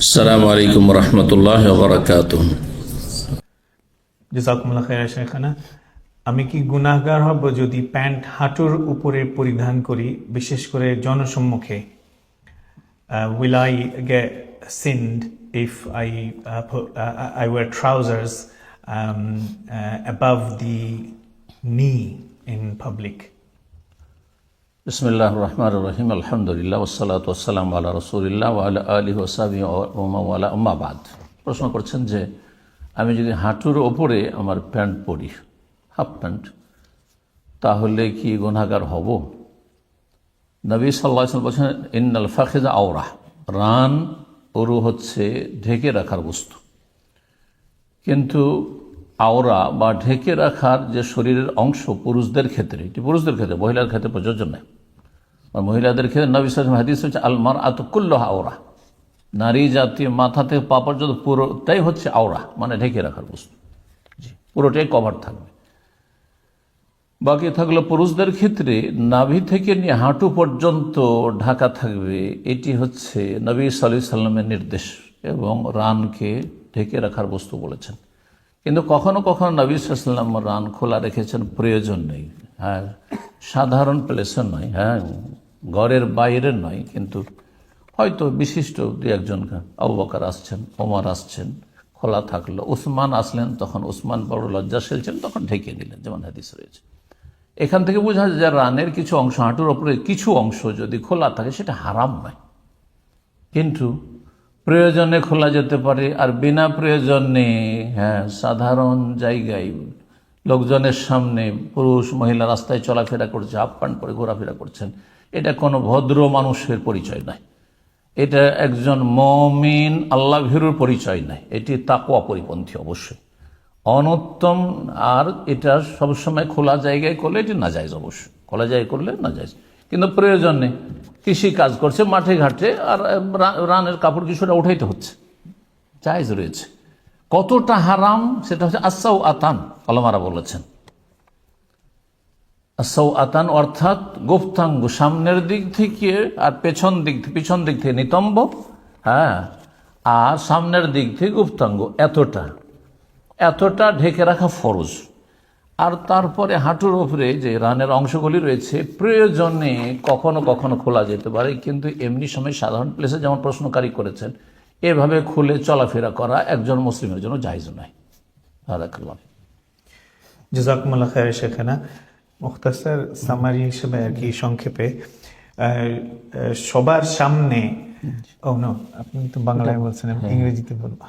আসসালামু আলাইকুম রহমতুল্লাহ বারাকাতুহ। জাযাকুমুল্লাহ খাইরান শেখানা। আমি কি গুনাহগার হব যদি প্যান্ট হাঁটুর উপরে পরিধান করি, বিশেষ করে জনসম্মুখে? Will I get sinned if I wear trousers above the knee in public? বিসমিল্লাহির রহমানির রহিম। আলহামদুলিল্লাহ ওয়াসসালাতু ওয়াসসালামু আলা রাসূলিল্লাহ ওয়া আলা আলিহি ওয়া সাহবিহি ওয়া মান ওয়ালা, আম্মা বাদ। প্রশ্ন করছেন যে আমি যদি হাঁটুর ওপরে আমার প্যান্ট পরি, হাফ প্যান্ট, তাহলে কি গুনাহগার হব? নবী সাল্লাল্লাহু আলাইহি ওয়াসাল্লাম বলেছেন, ইন্নাল ফাখিযা আওরা, রান ওরু হচ্ছে ঢেকে রাখার বস্তু। কিন্তু আওরা বা ঢেকে রাখার যে শরীরের অংশ পুরুষদের ক্ষেত্রে, এটি পুরুষদের ক্ষেত্রে, মহিলার ক্ষেত্রে প্রযোজ্য নয়। আর মহিলাদের ক্ষেত্রে নবী সাল্লাল্লাহু আলাইহি ওয়াসাল্লাম হাদিস হচ্ছে আল মারআতু কুল্লুহা আওরা, নারী জাতীয় মাথা থেকে পা পর্যন্ত পুরোটাই হচ্ছে আওরা, মানে ঢেকে রাখার বস্তু, পুরোটাই কভার থাকবে। বাকি থাকলো পুরুষদের ক্ষেত্রে নাভি থেকে নিয়ে হাঁটু পর্যন্ত ঢাকা থাকবে, এটি হচ্ছে নবী সাল্লাল্লাহু আলাইহি ওয়াসাল্লামের নির্দেশ এবং রানকে ঢেকে রাখার বস্তু বলেছেন। কিন্তু কখনো কখনো নবী সাল্লাল্লাহু আলাইহি ওয়াসাল্লাম রান খোলা রেখেছেন, প্রয়োজন নেই। হ্যাঁ, সাধারণ প্লেসে নয়, হ্যাঁ ঘরের বাইরে নয়, কিন্তু হয়তো বিশিষ্ট দু একজন, আবু বকর আসছেন, ওমর আসছেন, খোলা থাকলো। উসমান আসলেন, তখন উসমান বড় লজ্জাশীল ছিলেন, তখন ঢেকে নিলেন, যেমন হাদিস রয়েছে। এখান থেকে বোঝা যায় যে রানের কিছু অংশ, হাঁটুর ওপরে কিছু অংশ যদি খোলা থাকে সেটা হারাম নয়, কিন্তু প্রয়োজনে খোলা যেতে পারে। আর বিনা প্রয়োজনে, হ্যাঁ, সাধারণ জায়গায় লোকজনের সামনে পুরুষ মহিলা রাস্তায় চলাফেরা করছে, হাফ প্যান্ট পরে ঘোরাফেরা করছেন, এটা কোনো ভদ্র মানুষের পরিচয় নয়, এটা একজন মুমিন আল্লাহ ভীরুর পরিচয় নয়, এটি তাকওয়া পরিপন্থী, অবশ্যই অনুত্তম। আর এটা সবসময় খোলা জায়গায় করলে এটি নাজায়েজ, অবশ্যই খোলা জায়গায় করলে নাজায়েজ, কিন্তু প্রয়োজন নেই। কৃষি কাজ করছে মাঠে ঘাটে, আর রানের কাপড় কিছুটা উঠাইতে হচ্ছে, জায়েজ রয়েছে। কতটা হারাম সেটা হচ্ছে আসাউ আতান, ওলামারা বলেছেন। আসাউ আতান অর্থাৎ গুপ্তাঙ্গ, সামনের দিক থেকে আর পিছন দিক থেকে নিতম্ব, হ্যাঁ, আর সামনের দিক থেকে গুপ্তাঙ্গ, এতটা ঢেকে রাখা ফরজ। আর তারপরে হাঁটুর উপরে যে রানের অংশগুলি রয়েছে প্রয়োজনে কখনো কখনো খোলা যেতে পারে, কিন্তু এমনি সময় সাধারণ প্লেসে, যেমন প্রশ্নকারী করেছেন, এভাবে খুলে চলাফেরা করা একজন মুসলিমের জন্য জায়েজ নয়। জাযাকুমুল্লাহ খাইরান শেখানা। মুখতাসার সামারি হিসেবে আর কি, সংক্ষেপে, সবার সামনে, ও নো, আপনি তো বাংলায় বলছেন, আমি ইংরেজিতে বলবো,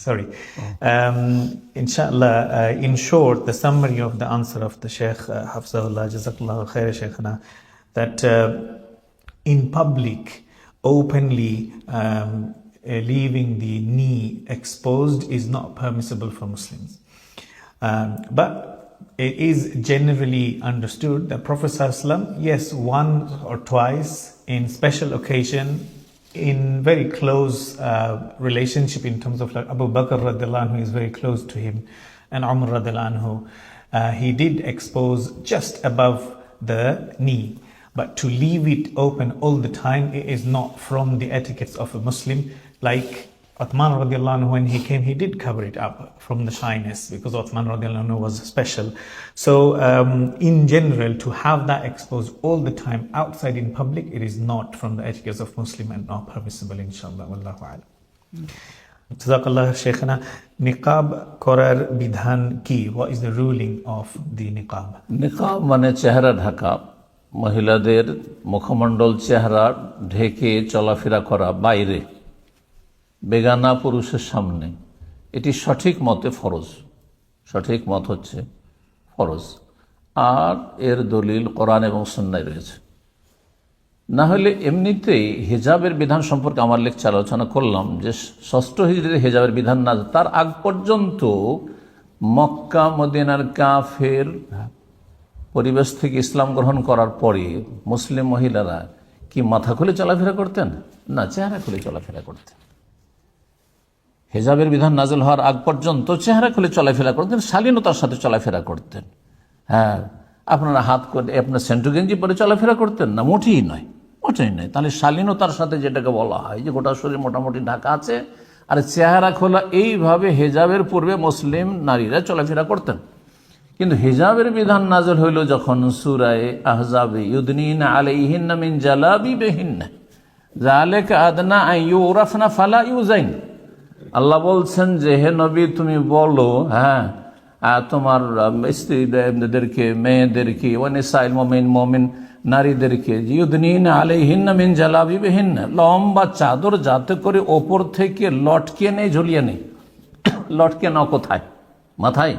sorry. Inshallah, in short, the summary of the answer of the Sheikh Hafzahullah, Jazakallah Khair Sheikhana, that in public, openly leaving the knee exposed is not permissible for Muslims. But it is generally understood that Prophet ﷺ, yes, once or twice in special occasion, in very close relationship, in terms of like Abu Bakr radiallahu anhu is very close to him, and Umar radiallahu anhu, he did expose just above the knee. But to leave it open all the time, it is not from the etiquettes of a Muslim. Like Uthman radiallahu anhu, when he came, he did cover it up from the shyness, because Uthman radiallahu anhu was special. So in general, to have that exposed all the time outside in public, it is not from the etiquettes of Muslim and not permissible, inshallah. Wallahu a'lam. Jazakallah Sheikhana. Niqab korar bidhan ki, what is the ruling of the niqab? নিকাব মানে চেহারা ঢাকা, মহিলাদের মুখমণ্ডল চেহারা ঢেকে চলাফেরা করা বাইরে, বেগানা পুরুষের সামনে, এটি সঠিক মতে ফরজ, সঠিক মত হচ্ছে ফরজ। আর এর দলিল কোরআন এবং সুন্নায় রয়েছে। না হলে এমনিতেই হিজাবের বিধান সম্পর্কে আমার লেকচার আলোচনা করলাম যে ষষ্ঠ হিজরিতে হিজাবের বিধান না, তার আগ পর্যন্ত মক্কা মদিনার কাফের পরিবেশ থেকে ইসলাম গ্রহণ করার পরে মুসলিম মহিলারা কি মাথা খুলে চলাফেরা করতেন? না, চেহারা খুলে চলাফেরা করতেন। হিজাবের বিধান নাযিল হওয়ার আগ পর্যন্ত চেহারা খুলে চলাফেরা করতেন, শালীনতার সাথে চলাফেরা করতেন। হ্যাঁ, আপনারা হাত করে আপনার সেন্টু গেঞ্জি পরে চলাফেরা করতেন না, মোটেই নয়। মোটেই নেই। তাহলে শালীনতার সাথে যেটাকে বলা হয় যে গোটা শরীর মোটামুটি ঢাকা আছে আর চেহারা খোলা, এইভাবে হেজাবের পূর্বে মুসলিম নারীরা চলাফেরা করতেন। কিন্তু হিজাবের বিধান নাযিল হইল যখন সূরায়ে আহজাবে, ইউদনিনা আলাইহিন্না মিন জালাবিবিহিন্না যালিকা আদনা আন ইউরাফনা ফালা ইউজাইন। আল্লাহ বলছেন যে হে নবী তুমি বলো, হ্যাঁ, তোমার স্ত্রীদেরকে, মেয়েদেরকে, ওয়ানিসাইল মুমিন মুমিন নারীদেরকে, ইউদনিনা আলাইহিন্না মিন জালাবিবিহিন্না, লম্বা চাদর যাতে করে ওপর থেকে লটকে নেই, ঝুলিয়ে নেই। লটকে নাও কোথায়? মাথায়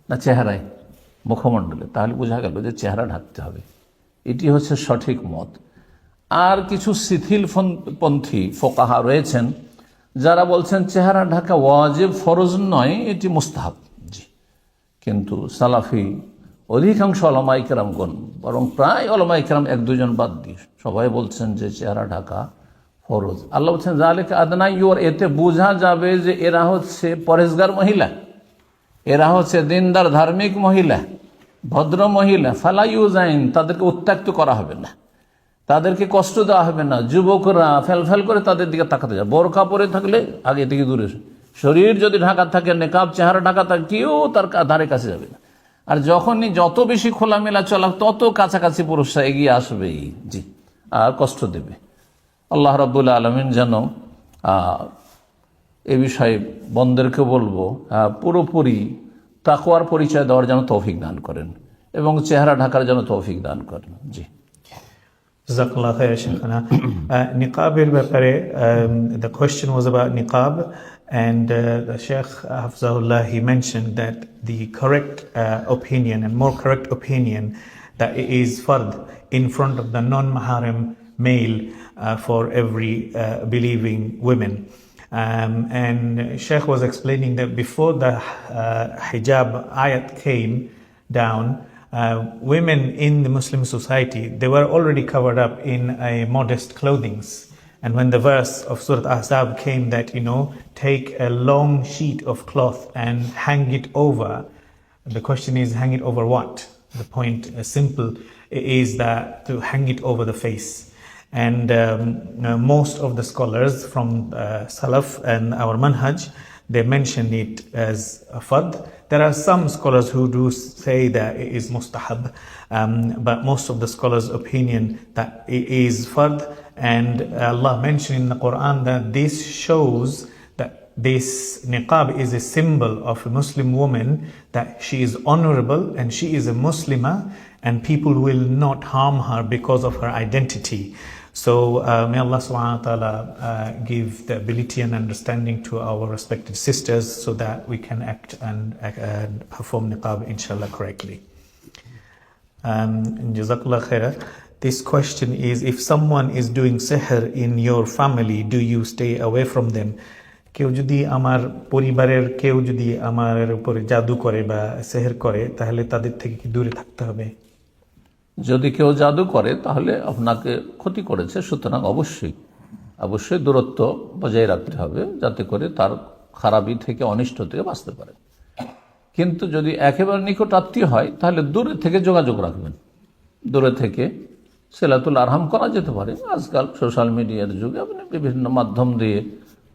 না চেহারায়, মুখমণ্ডলে? তাহলে বোঝা গেল যে চেহারা ঢাকতে হবে। এটি হচ্ছে সঠিক মত। আর কিছু শিথিলপন্থী ফোকাহা রয়েছেন যারা বলছেন চেহারা ঢাকা ওয়াজিব, ফরজ নয়, এটি মুস্তাহাব। জি, কিন্তু সালাফি অধিকাংশ ওলামা ইকরামগণ, বরং প্রায় ওলামা ইকরাম এক দুজন বাদ দিয়ে সবাই বলছেন যে চেহারা ঢাকা ফরজ। আল্লাহ বলছেন যালিকা আদনা ইউর, এতে বোঝা যাবে যে এরা হচ্ছে পরেজগার মহিলা, এরা হচ্ছে দিনদার ধার্মিক মহিলা, ভদ্র মহিলা। ফালা ইউজাইন, তাদেরকে উত্ত্যক্ত করা হবে না, তাদেরকে কষ্ট দেওয়া হবে না। যুবকরা ফেল করে তাদের দিকে তাকাতে যায়। বোরকা পরে থাকলে আগে থেকে দূরে, শরীর যদি ঢাকা থাকে, নেকাব চেহারা ঢাকা থাকে, কেউ তার ধারে কাছে যাবে না। আর যখনই যত বেশি খোলামেলা চলা, তত কাছাকাছি পুরুষরা এগিয়ে আসবেই, জি, আর কষ্ট দেবে। আল্লাহ রাব্বুল আলামিন যেন এ বিষয়ে বন্ধেরকে বলবো পুরোপুরি তাকওয়ার পরিচয় দেওয়ার যেন তৌফিক দান করেন এবং চেহারা ঢাকার যেন তৌফিক দান করেন। জি, Jazakallah khair, Shaykhana. Niqabir ব্যাপারে, the question was about niqab, and the Shaykh Hafzahullah, he mentioned that the correct opinion, and more correct opinion, that it is fard in front of the non-maharam male for every believing women. And Shaykh was explaining that before the hijab ayat came down, women in the Muslim society, they were already covered up in a modest clothings. And when the verse of Surah Ahzab came that, take a long sheet of cloth and hang it over, the question is, hang it over what? The point simple is that to hang it over the face. And most of the scholars from Salaf and our Manhaj, they mention it as a fard. There are some scholars who do say that it is mustahab, but most of the scholars' opinion that it is fard. And Allah mentioned in the Quran that this shows that this niqab is a symbol of a Muslim woman, that she is honorable and she is a Muslimah, and people will not harm her because of her identity. So may Allah subhanahu wa ta'ala give the ability and understanding to our respected sisters so that we can act and perform niqab inshallah correctly. Jazakallah khair. This question is, if someone is doing sihr in your family, do you stay away from them? কেউ যদি আমার পরিবারের কেউ যদি আমার উপরে জাদু করে বা সিহর করে, তাহলে তাদের থেকে কি দূরে থাকতে হবে? যদি কেউ জাদু করে তাহলে আপনাকে ক্ষতি করেছে, সুতরাং অবশ্যই দূরত্ব বজায় রাখতে হবে যাতে করে তার খারাপি থেকে, অনিষ্ট থেকে বাঁচতে পারে। কিন্তু যদি একেবারে নিকট আত্মীয় হয় তাহলে দূরে থেকে যোগাযোগ রাখবেন, দূরে থেকে সিলাতুল আরহাম করা যেতে পারে। আজকাল সোশ্যাল মিডিয়ার যুগে আপনি বিভিন্ন মাধ্যম দিয়ে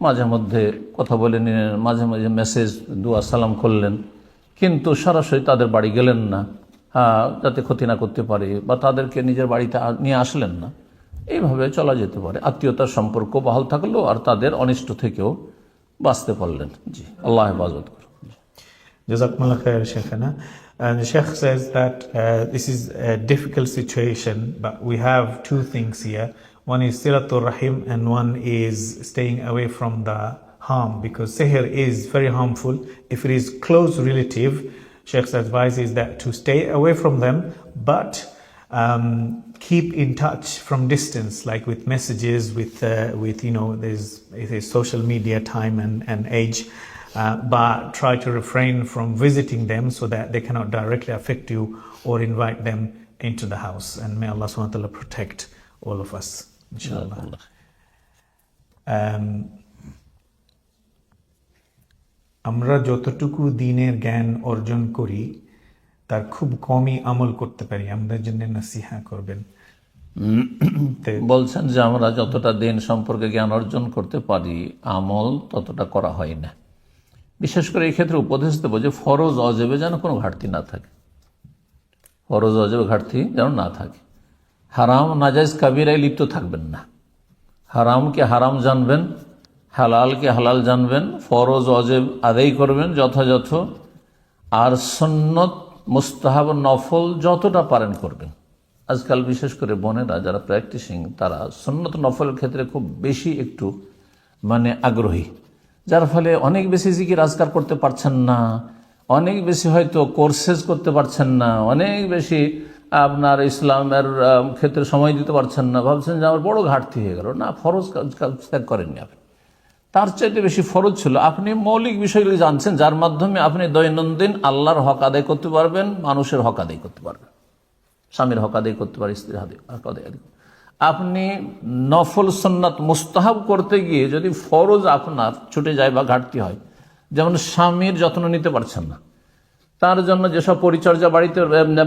মাঝে মধ্যে কথা বলে নিলেন, মাঝে মাঝে মেসেজ, দুয়া সালাম করলেন, কিন্তু সরাসরি তাদের বাড়ি গেলেন না, যাতে ক্ষতি না করতে পারে, বা তাদেরকে নিজের বাড়িতে নিয়ে আসলেন না। এইভাবে চলা যেতে পারে, আত্মীয়তার সম্পর্ক বহাল থাকলো আর তাদের অনিষ্ট থেকেও বাঁচতে পারলেন। জি, আল্লাহ হেফাজত করুন। Jazakumullah khair, Shaykhana. And the Shaykh says that this is a difficult situation, but we have two things here. One is silatul rahim and one is staying away from the harm, because sihr is very harmful. If it is close relative, Shaykh's advice is that to stay away from them, but keep in touch from distance, like with messages, with there's social media time and age, but try to refrain from visiting them so that they cannot directly affect you or invite them into the house. And may Allah subhanahu wa ta'ala protect all of us, inshallah. আমরা যতটুকু দ্বীনের জ্ঞান অর্জন করি তার খুব কমই আমল করতে পারি, আমাদের জন্য নসিহা করবেন। বলছেন যে আমরা যতটা দিন সম্পর্কে জ্ঞান অর্জন করতে পারি আমল ততটা করা হয় না। বিশেষ করে এই ক্ষেত্রে উপদেশ দেবো যে ফরজ অজেবে যেন কোনো ঘাটতি না থাকে, ফরজ অজেবে ঘাটতি যেন না থাকে। হারাম নাজাইজ কাবিরায় লিপ্ত থাকবেন না। হারামকে হারাম জানবেন, হালালকে হালাল জানবেন, ফরজ অজেব আদায় করবেন যথাযথ, আর সুন্নত মুস্তাহাব নফল যতটা পারেন করবেন। আজকাল বিশেষ করে বোনেরা যারা প্র্যাকটিসিং তারা সুন্নত নফলের ক্ষেত্রে খুব বেশি একটু আগ্রহী, যার ফলে অনেক বেশি জিকির আজকার করতে পারছেন না, অনেক বেশি হয়তো কোর্সেস করতে পারছেন না, অনেক বেশি আপনার ইসলামের ক্ষেত্রে সময় দিতে পারছেন না, ভাবছেন যে আমার বড় ঘাটতি হয়ে গেল। না, ফরজ কাজ করেননি আপনি, তার চাইতে বেশি ফরজ ছিল আপনি মৌলিক বিষয়গুলি জানছেন, যার মাধ্যমে আপনি দৈনন্দিন আল্লাহর হক আদায় করতে পারবেন, মানুষের হক আদায় করতে পারবেন, স্বামীর হক আদায় করতে পারেন, স্ত্রীর হক আদায়। আপনি নফল সুন্নাত মুস্তাহাব করতে গিয়ে যদি ফরজ আপনার ছুটে যায় বা ঘাটতি হয়, যেমন স্বামীর যত্ন নিতে পারছেন না, তার জন্য যেসব পরিচর্যা বাড়িতে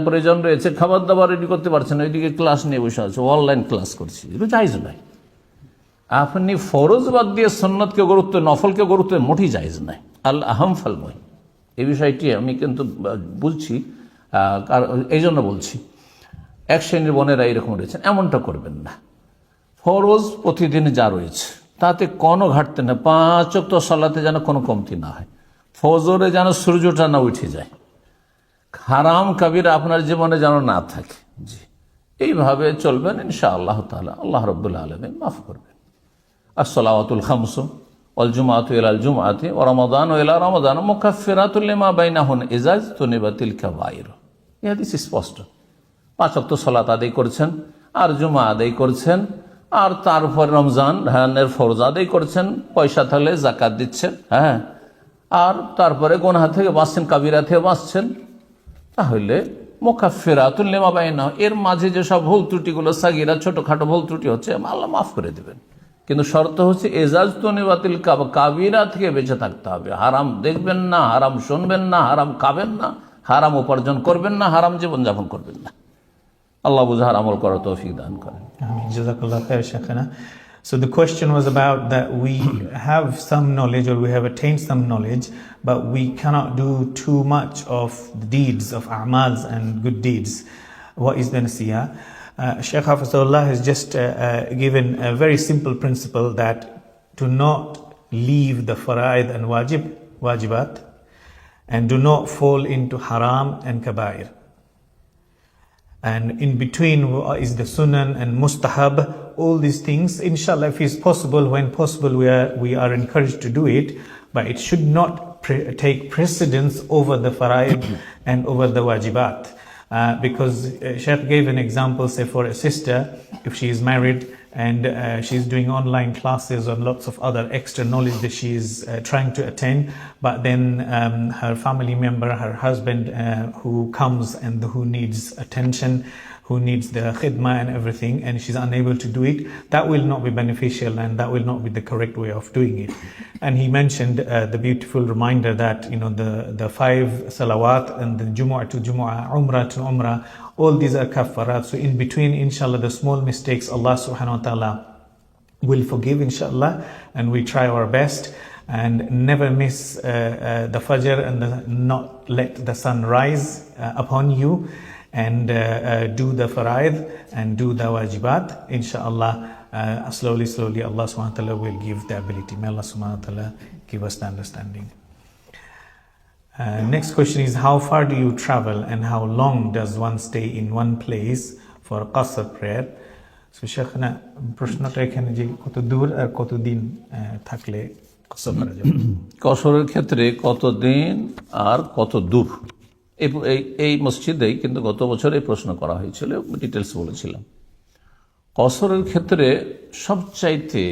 প্রয়োজন রয়েছে, খাবার দাবার রেডি করতে পারছেন, ওইদিকে ক্লাস নিয়ে বসে আছে, অনলাইন ক্লাস করছি, এগুলো জায়েজ নয়। আপনি ফরজ বাদ দিয়ে সুন্নতকে গুরুত্ব, নফলকে গুরুত্ব মোটেই জায়েজ নয়। আল আহম ফাল মুহিম, এই বিষয়টি আমি কিন্তু বলছি, এই জন্য বলছি এক শ্রেণীর বোনেরা এরকম রয়েছেন, এমনটা করবেন না। ফরজ প্রতিদিন যা রয়েছে তাতে কোনো ঘাটতি না, 5 ওয়াক্ত সালাতে যেন কোনো কমতি না হয়, ফজরে যেন সূর্যটা না উঠে যায়, হারাম কাবিরা আপনার জীবনে যেন না থাকে। জি, এইভাবে চলবেন ইনশাআল্লাহ তাআলা, আল্লাহ রাব্বুল আলামিন মাফ করবেন। আসসালাওয়াতুল খামসু ওয়াল জুমআতু ইলাল জুমআতি ওয়া রমাদানু ইলা রমাদান মুকাফফিরাতুল লিমা বাইনাহুন ইজা তুনিবাতিল কাবাইর। এই হাদিস স্পষ্ট। 5 ওয়াক্ত সালাত আদায় করছেন, আর জুমা আদায় করছেন, আর তারপর রমজানের ফরজ আদায় করছেন, পয়সা থাকলে যাকাত দিচ্ছেন, হ্যাঁ, আর তারপরে গুনাহ থেকে বাঁচছেন, কাবিরা থেকে বাঁচছেন, তাহলে মুকাফফিরাতুল লিমা বাইনাহু, এর মাঝে যেসব ভুল ত্রুটিগুলো সাগীরা ছোটখাটো ভুল ত্রুটি হচ্ছে আল্লাহ মাফ করে দেবেন। কিন্তু শর্ত হচ্ছে এজাজতুনিবাতিল কাবিরা থেকে বেঁচে থাকতে হবে। হারাম দেখবেন না, হারাম শুনবেন না, হারাম খাবেন না, হারাম উপার্জন করবেন না, হারাম জীবনযাপন করবেন না। আল্লাহ বুঝার আমল করার তৌফিক দান করেন। Jazakallah khair, Shaykhana. So the question was about that we have some knowledge, or we have attained some knowledge, but we cannot do too much of the deeds of a'mals and good deeds. What is the nasiyah? Shaykh Hafizahullah has just given a very simple principle that do not leave the fara'id and wajibat, and do not fall into haram and kabair. And in between is the sunan and mustahab, all these things, inshallah, if it's possible, when possible, we are encouraged to do it, but it should not take precedence over the fara'id and over the wajibat. Because Sheikh gave an example, say for a sister, if she is married and she's doing online classes or lots of other extra knowledge that she is trying to attain, but then her family member, her husband who comes and who needs attention, who needs the khidmah and everything, and she's unable to do it, that will not be beneficial, and that will not be the correct way of doing it. And he mentioned the beautiful reminder that, you know, the 5 salawat and the Jumu'ah to Jumu'ah, Umrah to Umrah, all these are kaffarat. So in between, inshallah, the small mistakes Allah subhanahu wa ta'ala will forgive, inshallah, and we try our best and never miss the fajr and not let the sun rise upon you, and do the fara'id and do the wajibat. Inshallah, slowly Allah subhanahu wa ta'ala will give the ability. May Allah subhanahu wa ta'ala give us the understanding. Next question is, how far do you travel and how long does one stay in one place for qasr prayer? So Shaykhana, প্রশ্নটা এখানে যে কত দূর আর কত দিন থাকলে কসর করা যাবে? কসরের ক্ষেত্রে কত দিন আর কত দূর, এই মসজিদেই কিন্তু গত বছর এই প্রশ্ন করা হয়েছিল, ডিটেলস বলেছিলাম। কসরের ক্ষেত্রে সবচাইতে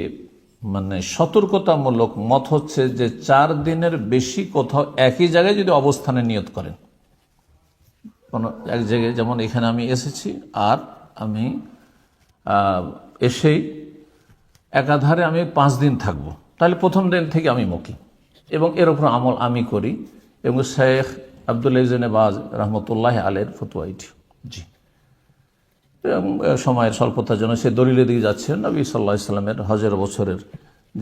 সতর্কতামূলক মত হচ্ছে যে 4 দিনের বেশি কোথাও একই জায়গায় যদি অবস্থানে নিয়ত করেন, কোনো এক জায়গায়, যেমন এখানে আমি এসেছি আর আমি এসেই একাধারে আমি 5 দিন থাকবো, তাহলে প্রথম দিন থেকে আমি মুকিম, এবং এর উপর আমল আমি করি, এবং শেখ আব্দুল্লাহ ইবনে বাজ রহমতুল্লাহ আলাইহির ফতোয়া এটি। জি, সময়ের স্বল্পতার জন্য সে দলিলের দিকে যাচ্ছে। নবী সাল্লাহ ইসলামের হজের বছরের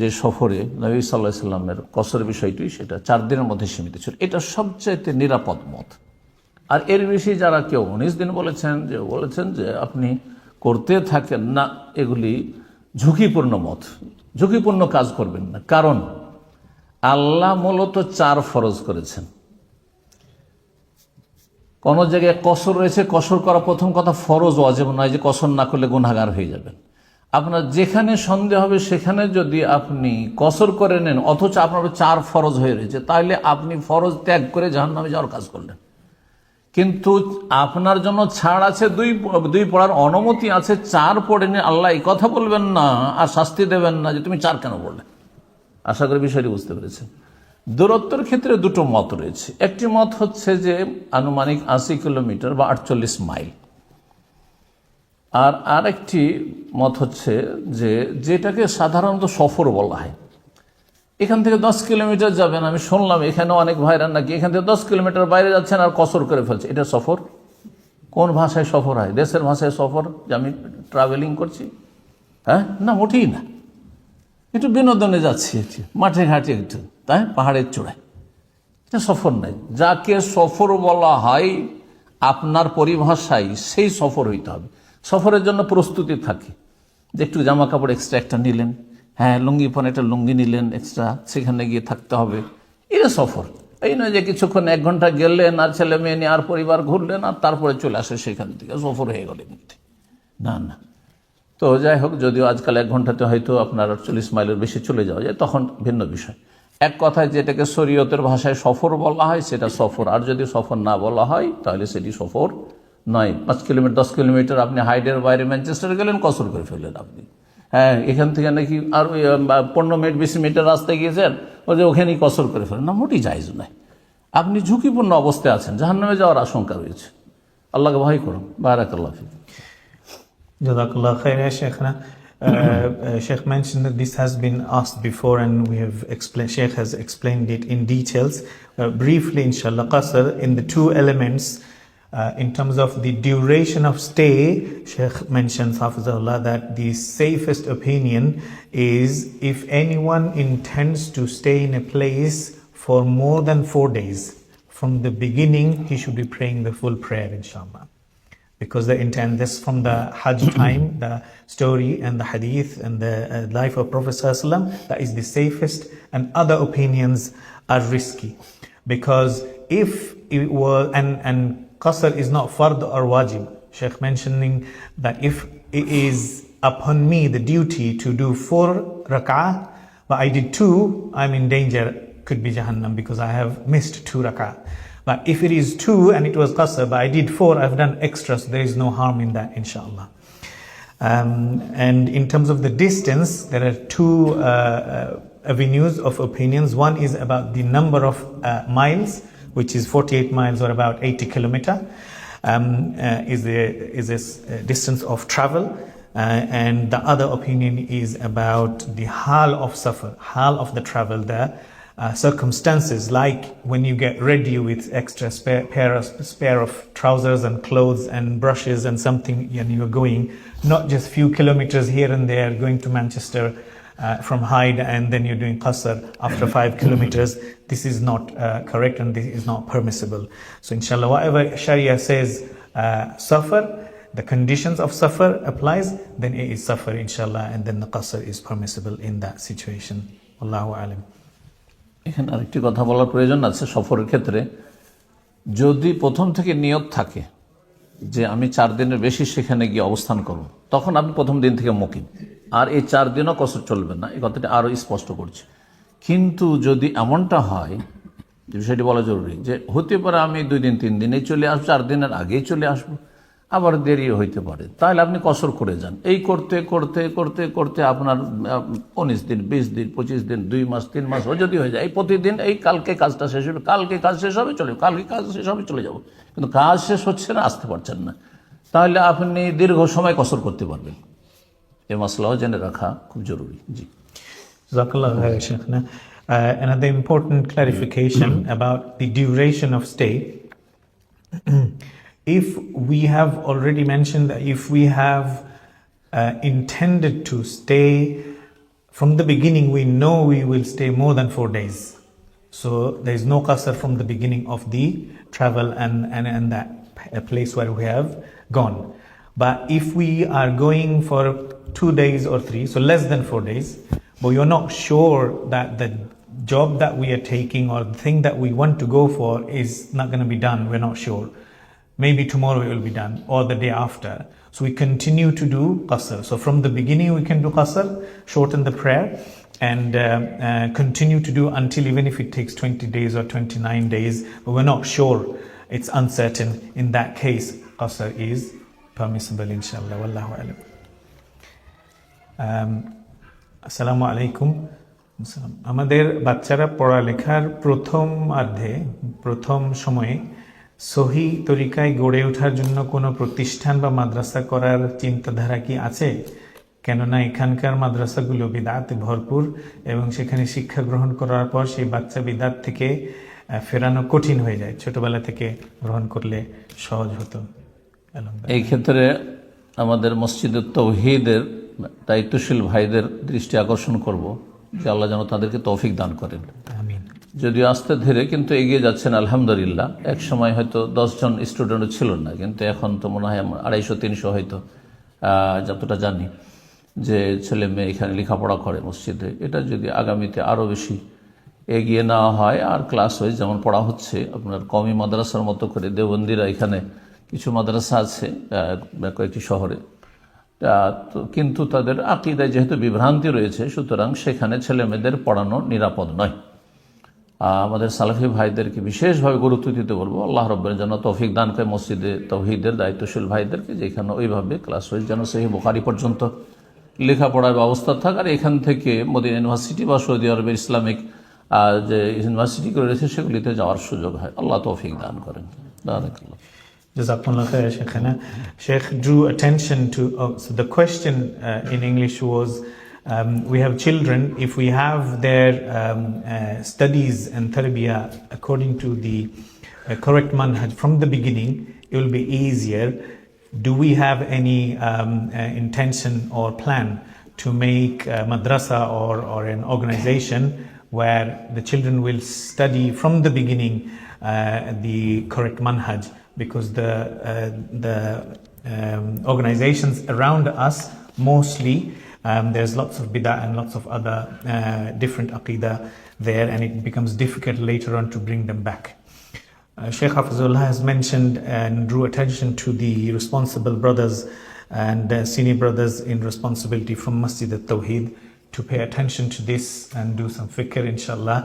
যে সফরে নবী সাল্লাহ ইসলামের কসর বিষয়টি সেটা 4 দিনের মধ্যে সীমিত ছিল। এটা সবচাইতে নিরাপদ মত। আর এর বেশি যারা কেউ 19 দিন বলেছেন যে আপনি করতে থাকেন না, এগুলি ঝুঁকিপূর্ণ মত। ঝুঁকিপূর্ণ কাজ করবেন না, কারণ আল্লাহ মূলত 4 ফরজ করেছেন। কোন জায়গায় কসর রয়েছে, কসর করা প্রথম কথা ফরজ, ওয়াজিব নয় যে কসর না করলে গুনাহগার হয়ে যাবেন। আপনার যেখানে সন্দেহ হবে সেখানে যদি আপনি কসর করে নেন অথচ আপনার 4 ফরজ হয়ে রয়েছে, তাহলে আপনি ফরজ ত্যাগ করে জাহান্নামে যাওয়ার কাজ করলেন। কিন্তু আপনার জন্য ছাড় আছে, 2 পড়ার অনুমতি আছে, 4 পড়ে নিয়ে আল্লাহ এই কথা বলবেন না আর শাস্তি দেবেন না যে তুমি 4 কেন বললে। আশা করি বিষয়টি বুঝতে পেরেছেন। দূরত্বের ক্ষেত্রে 2টো মত রয়েছে। একটি মত হচ্ছে যে আনুমানিক 80 কিলোমিটার বা 48 মাইল। আর আরেকটি মত হচ্ছে যে যেটাকে সাধারণত সফর বলা হয়। এখান থেকে 10 কিলোমিটার যাবেন, আমি শুনলাম এখানে অনেক ভাইরা নাকি এখান থেকে 10 কিলোমিটার বাইরে যাচ্ছেন আর কসর করে ফেলছে। এটা সফর? কোন ভাষায় সফর হয়? দেশের ভাষায় সফর যে আমি ট্রাভেলিং করছি? হ্যাঁ, না, মোটেই না। একটু বিনোদনে যাচ্ছি, মাঠে ঘাটে একটু, তাই পাহাড়ের চূড়ায়, এটা সফর নাই। যাকে সফর বলা হয় আপনার পরিভাষায় সেই সফর হইতে হবে। সফরের জন্য প্রস্তুতি থাকে যে একটু জামা কাপড় এক্সট্রা একটা নিলেন, হ্যাঁ লুঙ্গি পরে একটা লুঙ্গি নিলেন এক্সট্রা, সেখানে গিয়ে থাকতে হবে, এটা সফর। এই নয় যে কিছুক্ষণ 1 ঘন্টা গেলেন আর ছেলে মেয়ে নিয়ে আর পরিবার ঘুরলেন আর তারপরে চলে আসে সেখান থেকে, সফর হয়ে গেল এমনিতে। না না। তো যাই হোক, যদিও আজকাল 1 ঘন্টাতে হয়তো আপনার 40 মাইলের বেশি চলে যাওয়া যায়, তখন ভিন্ন বিষয়। এক কথায় যেটাকে শরীয়তের ভাষায় সফর বলা হয় সেটা সফর, আর যদি সফর না বলা হয় তাহলে সেটি সফর নয়। 5 কিলোমিটার 10 কিলোমিটার আপনি হাইডের বাইরে ম্যানচেস্টার গেলেন, কসর করে ফেললেন আপনি। হ্যাঁ, এখান থেকে নাকি আর 15 মিনিট 20 মিনিটের রাস্তায় গিয়েছেন, ওই যে ওখানেই কসর করে ফেলেন, না, মোটেই জায়েজ নয়। আপনি ঝুঁকিপূর্ণ অবস্থায় আছেন, জাহান্নামে যাওয়ার আশঙ্কা রয়েছে। আল্লাহকে ভয় করুন। বারাকাল্লাহ ফিক। Jazakallah khair, ya Shaykhna. Sheikh mentioned that this has been asked before and we have explained, Sheikh has explained it in details. Briefly, inshallah, qasr in the 2 elements. In terms of the duration of stay, Sheikh mentions, Hafizahullah, that the safest opinion is if anyone intends to stay in a place for more than 4 days, from the beginning he should be praying the full prayer, inshallah. Because the intent, this from the Hajj time, the story and the hadith and the life of Prophet ﷺ, that is the safest, and other opinions are risky. Because if it were, and qasr is not fard or wajib, Sheikh mentioning that if it is upon me the duty to do 4 rak'ah, but I did 2, I'm in danger, could be Jahannam, because I have missed 2 rak'ah. But if it is 2 and it was qasr, but I did 4, I've done extra, so there is no harm in that, inshallah. And in terms of the distance, there are 2 avenues of opinions. One is about the number of miles, which is 48 miles or about 80 kilometer, is this distance of travel. And the other opinion is about the hal of safar, hal of the travel there. Circumstances like when you get ready with extra spare of trousers and clothes and brushes and something, and you're going not just few kilometers here and there, going to Manchester from Hyde and then you're doing qasr after 5 kilometers. This is not correct and this is not permissible. So inshallah, whatever Sharia says safar, the conditions of safar applies, then it is safar, inshallah, and then the qasr is permissible in that situation. Wallahu alam. এখানে আরেকটি কথা বলার প্রয়োজন আছে। সফরের ক্ষেত্রে যদি প্রথম থেকে নিয়ত থাকে যে আমি 4 দিনের বেশি সেখানে গিয়ে অবস্থান করব, তখন আপনি প্রথম দিন থেকে মুকিম, আর এই 4 দিনও কসর চলবে না, এই কথাটা আরও স্পষ্ট করছে। কিন্তু যদি এমনটা হয়, যে বিষয়টি বলা জরুরি, যে হতে পারে আমি 2 দিন 3 দিনেই চলে আসবো, 4 দিনের আগেই চলে আসবো, আবার দেরি হইতে পারে, তাহলে আপনি কসর করে যান। এই করতে করতে করতে করতে আপনার 19 দিন 20 দিন 25 দিন 2 মাস 3 মাস যদি হয়ে যায়, এই প্রতিদিন এই কালকে কাজটা শেষ হবে, কালকে কাজ শেষ হবে চলে যাবো, কালকে কাজ শেষ হবে চলে যাবো, কিন্তু কাজ শেষ হচ্ছে না, আসতে পারছেন না, তাহলে আপনি দীর্ঘ সময় কসর করতে পারবেন। এই মাসলাও জেনে রাখা খুব জরুরি। জি, Jazakallah khair, Shaykhna. Another important clarification about the duration of stay. if we have already mentioned that if we have intended to stay from the beginning, we know we will stay more than 4 days. So there is no qasr from the beginning of the travel and that place where we have gone. But if we are going for 2 days or 3, so less than 4 days, but you're not sure that the job that we are taking or the thing that we want to go for is not going to be done, we're not sure. Maybe tomorrow it will be done or the day after. So we continue to do qasr. So from the beginning we can do qasr, shorten the prayer, and continue to do until, even if it takes 20 days or 29 days, but we're not sure, it's uncertain. In that case, qasr is permissible, inshallah. Wallahu alam. Assalamu alaikum. আমাদের বাচ্চারা পড়ালেখার প্রথম সময়ে সহি তরিকায় গড়ে ওঠার জন্য কোনো প্রতিষ্ঠান বা মাদ্রাসা করার চিন্তাধারা কি আছে? কেননা এখানকার মাদ্রাসাগুলো বিদআতে ভরপুর এবং সেখানে শিক্ষা গ্রহণ করার পর সেই বাচ্চা বিদআত থেকে ফেরানো কঠিন হয়ে যায়, ছোটবেলা থেকে গ্রহণ করলে সহজ হতো। এই ক্ষেত্রে আমাদের মসজিদের তাওহীদের দায়িত্বশীল ভাইদের দৃষ্টি আকর্ষণ করব যে আল্লাহ যেন তাদেরকে তৌফিক দান করেন। আমিন। যদিও আস্তে ধীরে কিন্তু এগিয়ে যাচ্ছেন আলহামদুলিল্লাহ। এক সময় হয়তো 10 জন স্টুডেন্টও ছিল না, কিন্তু এখন তো মনে হয় 250-300 হয়তো, যতটা জানি, যে ছেলে মেয়ে এখানে লেখাপড়া করে মসজিদে। এটা যদি আগামীতে আরও বেশি এগিয়ে নেওয়া হয় আর ক্লাস ওয়াইজ যেমন পড়া হচ্ছে, আপনার কওমি মাদ্রাসার মতো করে দেওবন্দিরা এখানে কিছু মাদ্রাসা আছে কয়েকটি শহরে, কিন্তু তাদের আকীদায় যেহেতু বিভ্রান্তি রয়েছে, সুতরাং সেখানে ছেলে মেয়েদের পড়ানো নিরাপদ নয়। আমাদের সালাফি ভাইদেরকে বিশেষভাবে গুরুত্ব দিতে বলবো, আল্লাহ রাব্বুল যেন তৌফিক দান করে মসজিদে তাওহীদের দায়িত্বশীল ভাইদেরকে, যেখানে ওইভাবে ক্লাস ওয়াইজ যেন সহিহ বুখারী পর্যন্ত লেখাপড়ার ব্যবস্থা থাক। আর এখান থেকে মদিনা ইউনিভার্সিটি বা সৌদি আরবের ইসলামিক যে ইউনিভার্সিটিগুলো রয়েছে সেগুলিতে যাওয়ার সুযোগ হয়। আল্লাহ তৌফিক দান করেন। বারাকাল্লাহ। Jazakumullah khair, Sheikhana. Sheikh drew attention to, so the question in English was, we have children, if we have their studies and tarbiyah according to the correct manhaj from the beginning, it will be easier. Do we have any intention or plan to make a madrasa or an organization where the children will study from the beginning the correct manhaj? Because the organizations around us mostly, there's lots of bid'ah and lots of other different aqidah there, and it becomes difficult later on to bring them back. Sheikh Hafizullah has mentioned and drew attention to the responsible brothers and senior brothers in responsibility from Masjid al-Tawheed to pay attention to this and do some fikr, inshallah.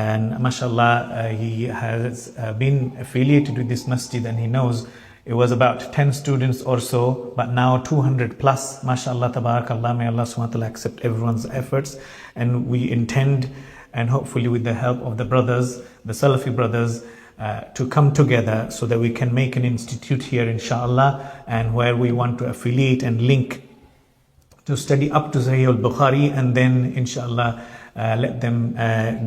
And mashallah, he has been affiliated with this masjid, and he knows it was about 10 students or so, but now 200 plus, mashallah, tabarakallah. May Allah subhanahu wa ta'ala accept everyone's efforts, and we intend, and hopefully with the help of the brothers, the Salafi brothers, to come together so that we can make an institute here, inshallah, and where we want to affiliate and link to study up to Sahih al-Bukhari, and then inshallah let them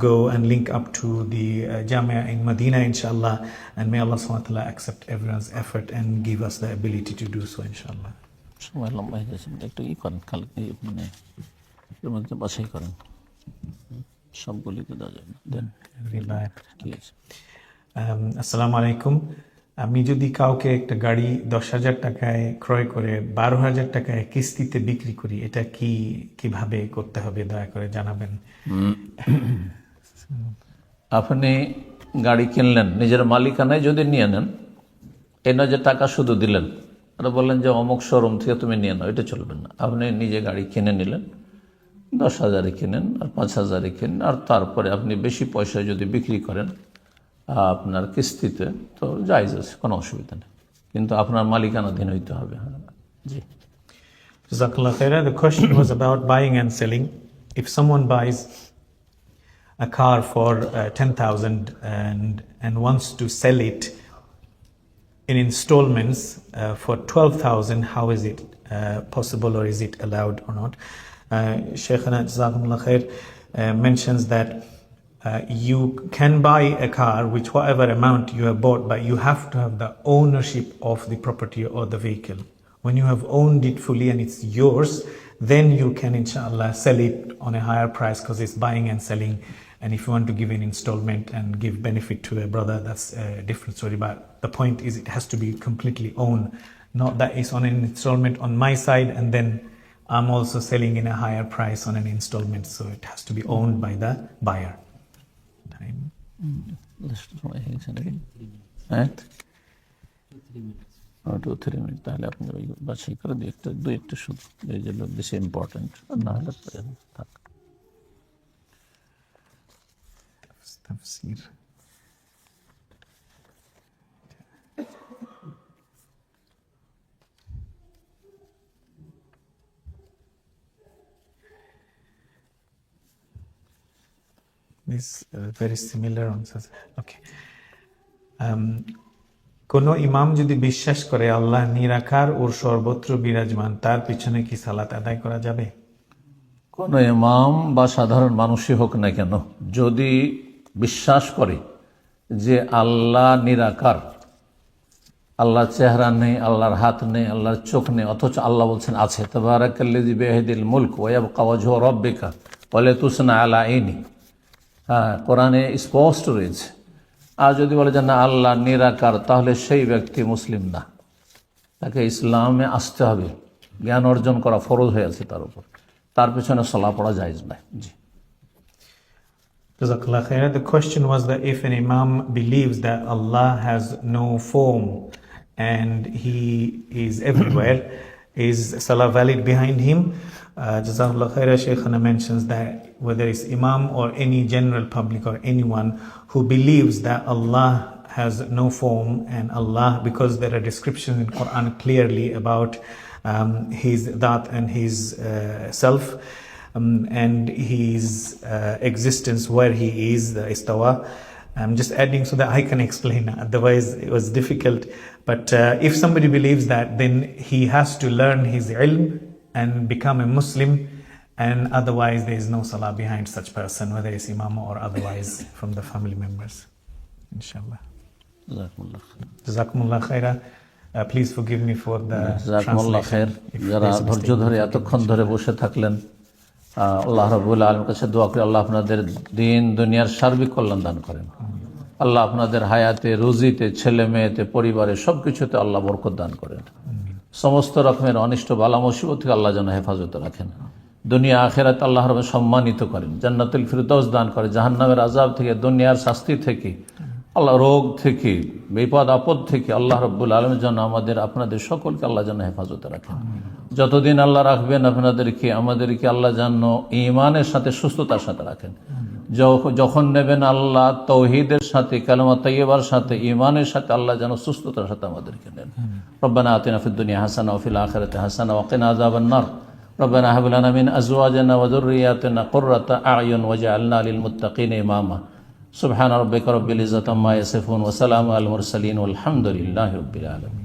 go and link up to the Jamia in Medina, inshallah, and may Allah subhanahu wa ta'ala accept everyone's effort and give us the ability to do so, inshallah. সময় লম্বা হয়ে যাচ্ছে, একটু করেন, মানে এর মধ্যে বাছাই করেন, সবগুলিকে দেওয়া যাবে না। ঠিক আছে। আসসালামু আলাইকুম। আমি যদি কাউকে একটা গাড়ি 10,000 টাকায় ক্রয় করে 12,000 টাকায় কিস্তিতে বিক্রি করি, এটা কিভাবে করতে হবে দয়া করে জানাবেন। আপনি গাড়ি কিনলেন, নিজের মালিকানায় যদি নিয়ে নেন, এই নয় যে টাকা শুধু দিলেন আর বললেন যে অমুক শোরুম থেকে তুমি নিয়ে নাও, এটা চলবে না। আপনি নিজে গাড়ি কিনে নিলেন, 10,000-এ কিনেন আর 5,000-এ কিনেন, আর তারপরে আপনি বেশি পয়সায় যদি বিক্রি করেন আপনার কিস্তিতে, তো জায়েজ আছে, কোনো অসুবিধা নেই, কিন্তু আপনার মালিকানাধীন হইতে হবে। জি। Jazakallah khairah. The question was about buying and selling. If someone buys a car for 10,000 and wants to sell it in installments for 12,000, how is it possible, or is it allowed or not? Shaykhana Jazakumullah khair mentions that you can buy a car which whatever amount you have bought, but you have to have the ownership of the property or the vehicle. When you have owned it fully and it's yours, then you can inshallah sell it on a higher price because it's buying and selling. And if you want to give an installment and give benefit to a brother, that's a different story. But the point is it has to be completely owned, not that it's on an installment on my side and then I'm also selling in a higher price on an installment. So it has to be owned by the buyer. Time. হ্যাঁ 2-3 minute, তাহলে আপনি ওই বাছাই করে দিয়ে একটা শুধু এই যে বেশি ইম্পর্টেন্ট না হলে থাক। Tafsir. This very similar answers. Okay. কোন ইমাম যদি বিশ্বাস করে আল্লাহ নিরাকার ও সর্বত্র বিরাজমান, তার পিছনে কি সালাত আদায় করা যাবে? কোন ইমাম বা সাধারণ মানুষই হোক না কেন, যদি বিশ্বাস করে যে আল্লাহ নিরাকার, আল্লাহর চেহারা নেই, আল্লাহর হাত নেই, আল্লাহর চোখ নেই, অথচ আল্লাহ বলছেন আছে, তাবারাকাল্লাযী বিয়াদিল মুলক ওয়া ইয়াবকা ওয়াজহু রাব্বিকা ওয়া লা তুসনা আলা আইনি, হ্যাঁ কোরআনে স্পষ্ট রয়েছে। আর যদি বলে যে না আল্লাহ নিরাকার, তাহলে সেই ব্যক্তি মুসলিম না, তাকে ইসলামে আসতে হবে, জ্ঞান অর্জন করা ফরজ হয়ে আছে তার উপর, তার পেছনে সালাত পড়া জায়েজ নয়। জি। Jazakallah khair. The question was that if an imam believes that Allah has no form and he is everywhere, is salah valid behind him? Jazakallah khair. Shaykhana mentions that whether it's imam or any general public or anyone who believes that Allah has no form and Allah, because there are descriptions in Quran clearly about his that and his self, and his existence where he is, the istawa. I'm just adding so that I can explain, otherwise it was difficult. But if somebody believes that, then he has to learn his ilm and become a Muslim, and otherwise there is no salah behind such person, whether it's imam or otherwise from the family members. Inshallah. Jazakumullah khaira. Please forgive me for the জাযাকুমুল্লাহ খায়র। যারা ধৈর্য ধরে এতক্ষণ ধরে বসে থাকলেন, আল্লাহ রাব্বুল আলামিনের কাছে দোয়া করি আল্লাহ আপনাদের দিন দুনিয়ার সার্বিক কল্যাণ দান করেন। আল্লাহ আপনাদের হায়াতে, রুজিতে, ছেলে মেয়েতে, পরিবারে সবকিছুতে আল্লাহ বরকত দান করেন। সমস্ত রকমের অনিষ্ট বালা মুসিবত থেকে আল্লাহ যেন হেফাজতে রাখেন। দুনিয়া আখিরাত আল্লাহ রাব্বুল সম্মানিত করেন, জান্নাতুল ফিরদাউস দান করে, জাহান্নামের আযাব থেকে, দুনিয়ার শাস্তি থেকে, আল্লাহ রোগ থেকে, বিপদ আপদ থেকে আল্লাহ রাব্বুল আলামিন যেন আমাদের আপনাদের সকলকে আল্লাহ যেন হেফাজতে রাখেন। যতদিন আল্লাহ রাখবেন আপনাদেরকে আমাদেরকে আল্লাহ যেন ঈমানের সাথে, সুস্থতার সাথে রাখেন। যখন নেবেন আল্লাহ তাওহীদের সাথে, কালেমা তাইয়্যিবার সাথে, ঈমানের সাথে আল্লাহ যেন সুস্থতার সাথে আমাদেরকে নেন। রব্বানা আতিনা ফিদ দুনিয়া হাসানা ওয়া ফিল আখিরাতি হাসানা ওয়া কিনা আযাবান নার। রব্বানা হাব লানা মিন আজওয়াজিনা ওয়া যুররিয়াতিনা কুররাতা আ'য়ুন ওয়াজআলনা লিল মুত্তাকিনা ইমামা। সুবহানা রাব্বিকা রাব্বিল ইজ্জাতি আম্মা ইয়াসিফুন ওয়া সালামুন আলাল মুরসালিন ওয়াল হামদুলিল্লাহি রাব্বিল আলামিন।